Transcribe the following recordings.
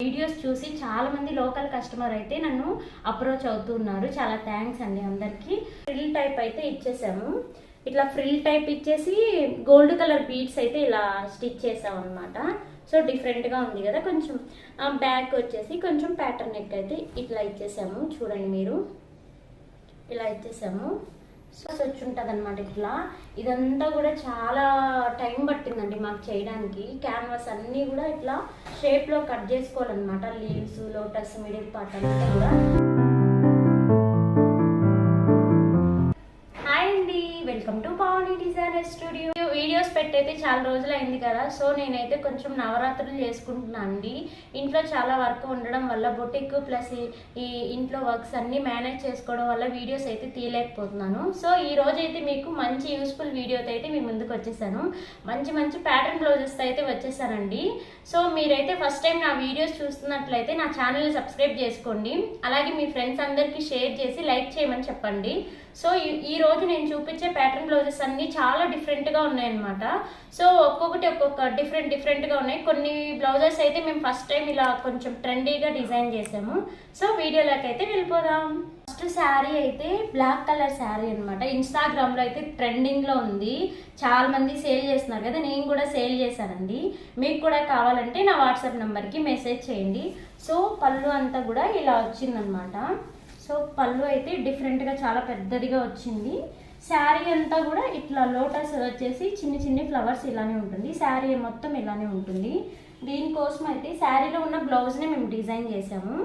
Videos చూసి చాలామంది local customer అయితే నన్ను అప్రోచ్ అవుతున్నారు. చాలా థ్యాంక్స్ అండి అందరికీ. ఫ్రిల్ టైప్ అయితే ఇచ్చేసాము. ఇట్లా ఫ్రిల్ టైప్ ఇచ్చేసి గోల్డ్ కలర్ బీడ్స్ అయితే ఇలా స్టిచ్ చేసాం అనమాట. సో డిఫరెంట్గా ఉంది కదా. కొంచెం బ్యాక్ వచ్చేసి కొంచెం ప్యాటర్న్ నెక్ అయితే ఇట్లా ఇచ్చేసాము. చూడండి మీరు, ఇలా ఇచ్చేసాము. సో వచ్చి ఉంటుంది అనమాట. ఇట్లా ఇదంతా కూడా చాలా టైం పట్టిందండి మాకు చేయడానికి. క్యాన్వాస్ అన్నీ కూడా ఇట్లా షేప్లో కట్ చేసుకోవాలన్నమాట. లీవ్స్, లోటస్, మిడిల్ పార్ట్ అంతా కూడా. హాయ్ అండి, welcome to Pavani designer studio. Videos పెట్టయితే చాలా రోజులు అయింది కదా. సో నేనైతే కొంచెం నవరాత్రులు చేసుకుంటున్నాను అండి. ఇంట్లో చాలా వర్క్ ఉండడం వల్ల బొటిక్ ప్లస్ ఈ ఇంట్లో వర్క్స్ అన్నీ మేనేజ్ చేసుకోవడం వల్ల వీడియోస్ అయితే తీయలేకపోతున్నాను. సో ఈ రోజు అయితే మీకు మంచి యూస్ఫుల్ వీడియోతో అయితే మీ ముందుకు వచ్చేసాను. మంచి మంచి ప్యాటర్న్ బ్లౌజెస్ అయితే వచ్చేసానండి. సో మీరైతే ఫస్ట్ టైం నా వీడియోస్ చూస్తున్నట్లయితే నా ఛానల్ని సబ్స్క్రైబ్ చేసుకోండి. అలాగే మీ ఫ్రెండ్స్ అందరికీ షేర్ చేసి లైక్ చేయమని చెప్పండి. సో ఈ రోజు నేను చూపించే ప్యాటర్న్ బ్లౌజెస్ అన్నీ చాలా డిఫరెంట్గా ఉన్నాయన్నమాట. సో ఒక్కొక్కటి ఒక్కొక్క డిఫరెంట్గా ఉన్నాయి. కొన్ని బ్లౌజెస్ అయితే మేము ఫస్ట్ టైం ఇలా కొంచెం ట్రెండీగా డిజైన్ చేసాము. సో వీడియోలోకి అయితే వెళ్ళిపోదాం. ఫస్ట్ శారీ అయితే బ్లాక్ కలర్ శారీ అనమాట. ఇన్స్టాగ్రామ్లో అయితే ట్రెండింగ్లో ఉంది. చాలా మంది సేల్ చేస్తున్నారు కదా, నేను కూడా సేల్ చేశానండి. మీకు కూడా కావాలంటే నా వాట్సాప్ నెంబర్కి మెసేజ్ చేయండి. సో పళ్ళు అంతా కూడా ఇలా వచ్చిందనమాట. సో పళ్ళు అయితే డిఫరెంట్గా చాలా పెద్దదిగా వచ్చింది. శారీ అంతా కూడా ఇట్లా లోటస్ వచ్చేసి చిన్ని ఫ్లవర్స్ ఇలానే ఉంటుంది. శారీ మొత్తం ఇలానే ఉంటుంది. దీనికోసం అయితే శారీలో ఉన్న బ్లౌజ్ని మేము డిజైన్ చేసాము.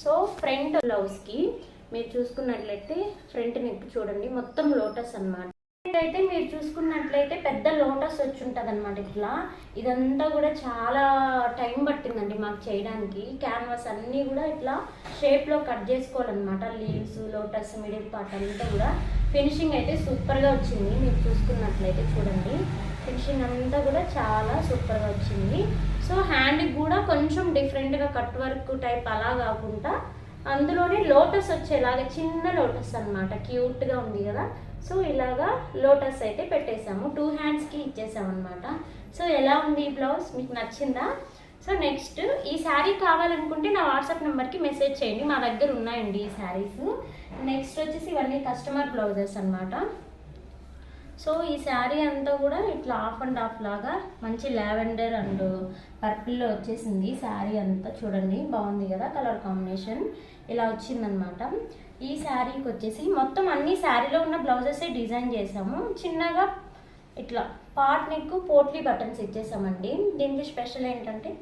సో ఫ్రంట్ బ్లౌజ్కి మీరు చూసుకున్నట్లయితే ఫ్రంట్ నెక్ చూడండి, మొత్తం లోటస్ అన్నమాట. అయితే మీరు చూసుకున్నట్లయితే పెద్ద లోటస్ వచ్చి ఉంటుంది అనమాట. ఇట్లా ఇదంతా కూడా చాలా టైం పట్టిందండి మాకు చేయడానికి. క్యాన్వాస్ అన్నీ కూడా ఇట్లా షేప్లో కట్ చేసుకోవాలన్నమాట. లీవ్స్, లోటస్, మిడిల్ పార్ట్ అంతా కూడా. ఫినిషింగ్ అయితే సూపర్గా వచ్చింది. మీరు చూసుకున్నట్లయితే చూడండి, ఫినిషింగ్ అంతా కూడా చాలా సూపర్గా వచ్చింది. సో హ్యాండ్కి కూడా కొంచెం డిఫరెంట్గా కట్ వర్క్ టైప్ అలా కాకుండా అందులోనే లోటస్ వచ్చేలాగా చిన్న లోటస్ అనమాట. క్యూట్గా ఉంది కదా. సో ఇలాగా లోటస్ అయితే పెట్టేసాము. 2 హ్యాండ్స్కి ఇచ్చేసాము అనమాట. సో ఎలా ఉంది ఈ బ్లౌజ్, మీకు నచ్చిందా? సో నెక్స్ట్ ఈ శారీ కావాలనుకుంటే నా వాట్సాప్ నెంబర్కి మెసేజ్ చేయండి. మా దగ్గర ఉన్నాయండి ఈ శారీస్. నెక్స్ట్ వచ్చేసి ఇవన్నీ కస్టమర్ బ్లౌజెస్ అనమాట. సో ఈ శారీ అంతా కూడా ఇట్లా ఆఫ్ అండ్ ఆఫ్ లాగా మంచి లావెండర్ అండ్ పర్పుల్లో వచ్చేసింది. శారీ అంతా చూడండి, బాగుంది కదా కలర్ కాంబినేషన్. ఇలా వచ్చిందనమాట. ఈ శారీకి వచ్చేసి మొత్తం అన్ని శారీలో ఉన్న బ్లౌజెసే డిజైన్ చేసాము. చిన్నగా ఇట్లా పాట్ నెక్, పోట్లీ బటన్స్ ఇచ్చేసామండి. దీనికి స్పెషల్ ఏంటంటే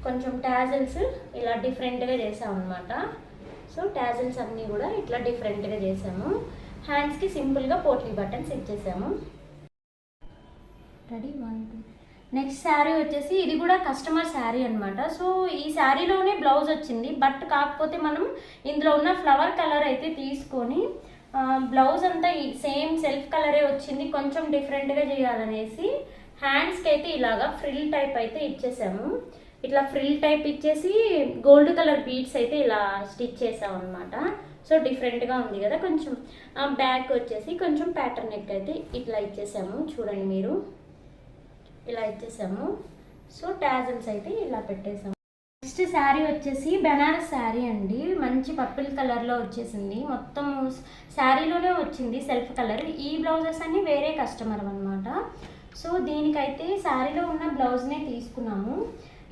కొంచెం టాజిల్స్ ఇలా డిఫరెంట్గా చేసామన్నమాట. సో టాజిల్స్ అన్నీ కూడా ఇట్లా డిఫరెంట్గా చేసాము. హ్యాండ్స్కి సింపుల్గా పోట్లీ బటన్స్ ఇచ్చేసాము. రెడీ 1 2. నెక్స్ట్ శారీ వచ్చేసి ఇది కూడా కస్టమర్ శారీ అనమాట. సో ఈ శారీలోనే బ్లౌజ్ వచ్చింది. బట్ కాకపోతే మనం ఇందులో ఉన్న ఫ్లవర్ కలర్ అయితే తీసుకొని బ్లౌజ్ అంతా సేమ్ సెల్ఫ్ కలరే వచ్చింది. కొంచెం డిఫరెంట్గా చేయాలనేసి హ్యాండ్స్కి అయితే ఇలాగా ఫ్రిల్ టైప్ అయితే ఇచ్చేసాము. ఇట్లా ఫ్రిల్ టైప్ ఇచ్చేసి గోల్డ్ కలర్ బీడ్స్ అయితే ఇలా స్టిచ్ చేసాం అనమాట. సో డిఫరెంట్గా ఉంది కదా. కొంచెం బ్యాక్ వచ్చేసి కొంచెం ప్యాటర్న్ నెక్ అయితే ఇట్లా ఇచ్చేసాము. చూడండి మీరు, ఇలా ఇచ్చేసాము. సో టాజిల్స్ అయితే ఇలా పెట్టేసాము. నెక్స్ట్ శారీ వచ్చేసి బెనారస్ శారీ అండి. మంచి పర్పుల్ కలర్లో వచ్చేసింది. మొత్తం శారీలోనే వచ్చింది సెల్ఫ్ కలర్. ఈ బ్లౌజెస్ అన్నీ వేరే కస్టమర్ అనమాట. సో దీనికైతే శారీలో ఉన్న బ్లౌజ్నే తీసుకున్నాము.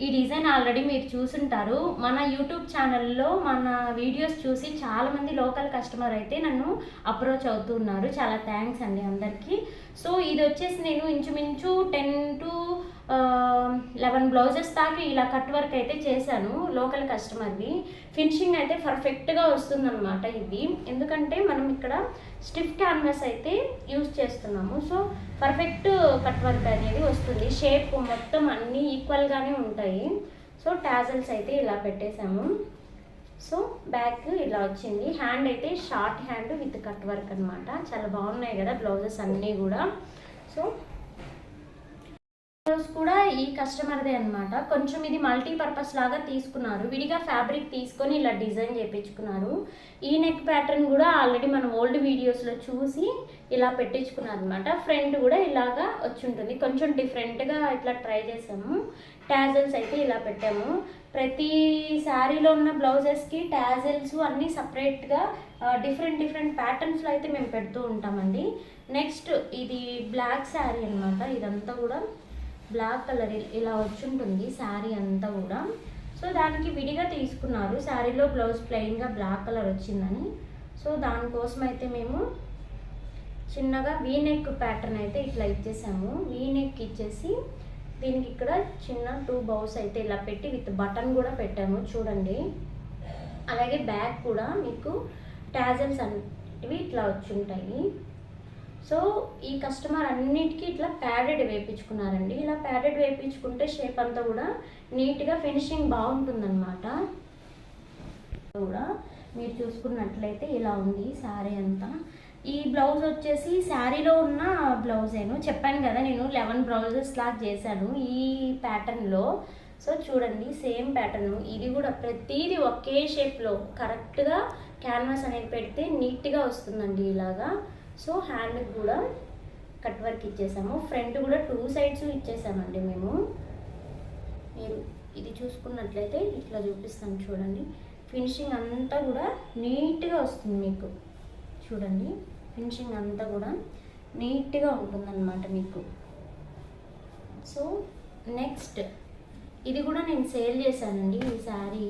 ఈ డిజైన్ ఆల్రెడీ మీరు చూసుంటారు. మన యూట్యూబ్ ఛానల్లో మన వీడియోస్ చూసి చాలామంది లోకల్ కస్టమర్ అయితే నన్ను అప్రోచ్ అవుతున్నారు. చాలా థ్యాంక్స్ అండి అందరికీ. సో ఇది వచ్చేసి నేను ఇంచుమించు 10 to 11 బ్లౌజెస్ దాకా ఇలా కట్ వర్క్ అయితే చేశాను లోకల్ కస్టమర్వి. ఫినిషింగ్ అయితే పర్ఫెక్ట్గా వస్తుందన్నమాట ఇది. ఎందుకంటే మనం ఇక్కడ స్టిఫ్ క్యాన్వాస్ అయితే యూజ్ చేస్తున్నాము. సో పర్ఫెక్ట్ కట్ వర్క్ అనేది వస్తుంది. షేప్ మొత్తం అన్నీ ఈక్వల్గానే ఉంటాయి. సో టాజల్స్ అయితే ఇలా పెట్టేశాము. సో బ్యాక్ ఇలా వచ్చింది. హ్యాండ్ అయితే short hand with cut work అనమాట. చాలా బాగున్నాయి కదా బ్లౌజెస్ అన్నీ కూడా. సో బ్లౌజ్ కూడా ఈ కస్టమర్దే అనమాట. కొంచెం ఇది మల్టీపర్పస్ లాగా తీసుకున్నారు. విడిగా ఫ్యాబ్రిక్ తీసుకొని ఇలా డిజైన్ చేయించుకున్నారు. ఈ నెక్ ప్యాటర్న్ కూడా ఆల్రెడీ మనం ఓల్డ్ వీడియోస్లో చూసి ఇలా పెట్టించుకున్నాను అనమాట. ఫ్రంట్ కూడా ఇలాగా వచ్చి ఉంటుంది. కొంచెం డిఫరెంట్గా ఇట్లా ట్రై చేసాము. టాజల్స్ అయితే ఇలా పెట్టాము. ప్రతి శారీలో ఉన్న బ్లౌజెస్కి టాజల్స్ అన్నీ సపరేట్గా డిఫరెంట్ ప్యాటర్న్స్లో అయితే మేము పెడుతూ ఉంటామండి. నెక్స్ట్ ఇది బ్లాక్ శారీ అనమాట. ఇదంతా కూడా బ్లాక్ కలర్ ఇలా వచ్చి ఉంటుంది శారీ అంతా కూడా. సో దానికి విడిగా తీసుకున్నారు. శారీలో బ్లౌజ్ ప్లెయిన్గా బ్లాక్ కలర్ వచ్చిందని. సో దానికోసం అయితే మేము చిన్నగా వీనెక్ ప్యాటర్న్ అయితే ఇట్లా ఇచ్చేసాము. వీనెక్ ఇచ్చేసి దీనికి ఇక్కడ చిన్న 2 బౌస్ అయితే ఇలా పెట్టి విత్ బటన్ కూడా పెట్టాము చూడండి. అలాగే బ్యాక్ కూడా మీకు టాజల్స్ అనేవి ఇట్లా వచ్చి ఉంటాయి. సో ఈ కస్టమర్ అన్నిటికీ ఇట్లా ప్యాడెడ్ వేయించుకున్నారండి. ఇలా ప్యాడెడ్ వేయించుకుంటే షేప్ అంతా కూడా నీట్గా ఫినిషింగ్ బాగుంటుందన్నమాట. కూడా మీరు చూసుకున్నట్లయితే ఇలా ఉంది శారీ అంతా. ఈ బ్లౌజ్ వచ్చేసి శారీలో ఉన్న బ్లౌజేను చెప్పాను కదా, నేను 11 బ్లౌజెస్ లాగా చేశాను ఈ ప్యాటర్న్లో. సో చూడండి సేమ్ ప్యాటర్న్. ఇది కూడా ప్రతిదీ ఒకే షేప్లో కరెక్ట్గా క్యాన్వాస్ అనేది పెడితే నీట్గా వస్తుందండి ఇలాగా. సో హ్యాండ్కి కూడా కట్ వర్క్ ఇచ్చేసాము. ఫ్రంట్ కూడా 2 సైడ్స్ ఇచ్చేసామండి మేము. మీరు ఇది చూసుకున్నట్లయితే ఇట్లా చూపిస్తాను చూడండి. ఫినిషింగ్ అంతా కూడా నీట్గా వస్తుంది మీకు. చూడండి ఫినిషింగ్ అంతా కూడా నీట్గా ఉంటుందన్నమాట మీకు. సో నెక్స్ట్ ఇది కూడా నేను సేల్ చేశానండి. ఈ శారీ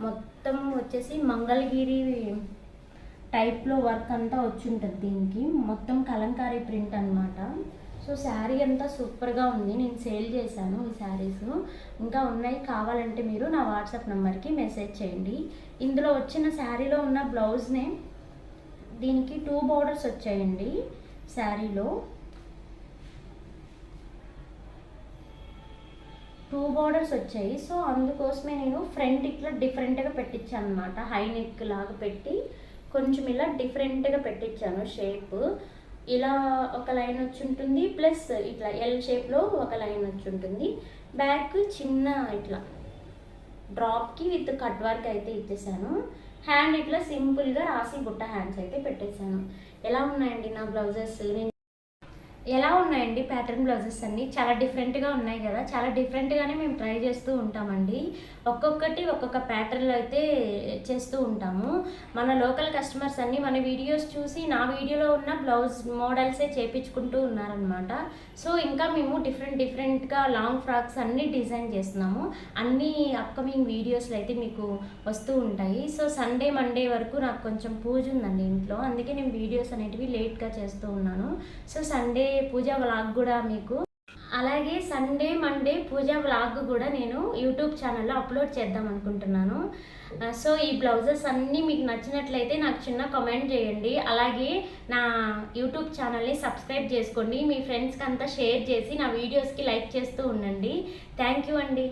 మొత్తం వచ్చేసి మంగళగిరి టైప్లో వర్క్ అంతా వచ్చి ఉంటుంది. దీనికి మొత్తం కలంకారీ ప్రింట్ అనమాట. సో శారీ అంతా సూపర్గా ఉంది. నేను సేల్ చేశాను ఈ శారీస్. ఇంకా ఉన్నాయి, కావాలంటే మీరు నా వాట్సాప్ నెంబర్కి మెసేజ్ చేయండి. ఇందులో వచ్చిన శారీలో ఉన్న బ్లౌజ్నే దీనికి 2 బోర్డర్స్ వచ్చాయండి శారీలో. 2 బోర్డర్స్ వచ్చాయి. సో అందుకోసమే నేను ఫ్రంట్ ఇట్లా డిఫరెంట్గా పెట్టించాను అనమాట. హై నెక్ లాగా పెట్టి కొంచెం ఇలా డిఫరెంట్గా పెట్టించాను షేప్. ఇలా ఒక లైన్ వచ్చి ఉంటుంది, ప్లస్ ఇట్లా ఎల్ షేప్లో ఒక లైన్ వచ్చి ఉంటుంది. బ్యాక్ చిన్న ఇట్లా డ్రాప్కి విత్ కట్ వర్క్ అయితే ఇచ్చేసాను. హ్యాండ్ ఇట్లా సింపుల్గా రాసి బుట్ట హ్యాండ్స్ అయితే పెట్టేశాను. ఎలా ఉన్నాయండి నా బ్లౌజెస్? ఎలా ఉన్నాయండి ప్యాటర్న్ బ్లౌజెస్ అన్నీ? చాలా డిఫరెంట్గా ఉన్నాయి కదా. చాలా డిఫరెంట్గానే మేము ట్రై చేస్తూ ఉంటామండి. ఒక్కొక్కటి ఒక్కొక్క ప్యాటర్న్లో అయితే చేస్తూ ఉంటాము. మన లోకల్ కస్టమర్స్ అన్నీ మన వీడియోస్ చూసి నా వీడియోలో ఉన్న బ్లౌజ్ మోడల్సే చేయించుకుంటూ ఉన్నారనమాట. సో ఇంకా మేము డిఫరెంట్గా లాంగ్ ఫ్రాక్స్ అన్నీ డిజైన్ చేస్తున్నాము. అన్నీ అప్కమింగ్ వీడియోస్లో అయితే మీకు వస్తూ ఉంటాయి. సో సండే మండే వరకు నాకు కొంచెం పూజ ఉందండి ఇంట్లో, అందుకే నేను వీడియోస్ అనేటివి లేట్గా చేస్తూ ఉన్నాను. సో సండే పూజా వ్లాగ్ కూడా మీకు, అలాగే సండే మండే పూజా వ్లాగ్ కూడా నేను యూట్యూబ్ ఛానల్లో అప్లోడ్ చేద్దాం అనుకుంటున్నాను. సో ఈ బ్లౌజెస్ అన్నీ మీకు నచ్చినట్లయితే నాకు చిన్న కామెంట్ చేయండి. అలాగే నా యూట్యూబ్ ఛానల్ని సబ్స్క్రైబ్ చేసుకోండి. మీ ఫ్రెండ్స్కి అంతా షేర్ చేసి నా వీడియోస్కి లైక్ చేస్తూ ఉండండి. థ్యాంక్ యూ అండి.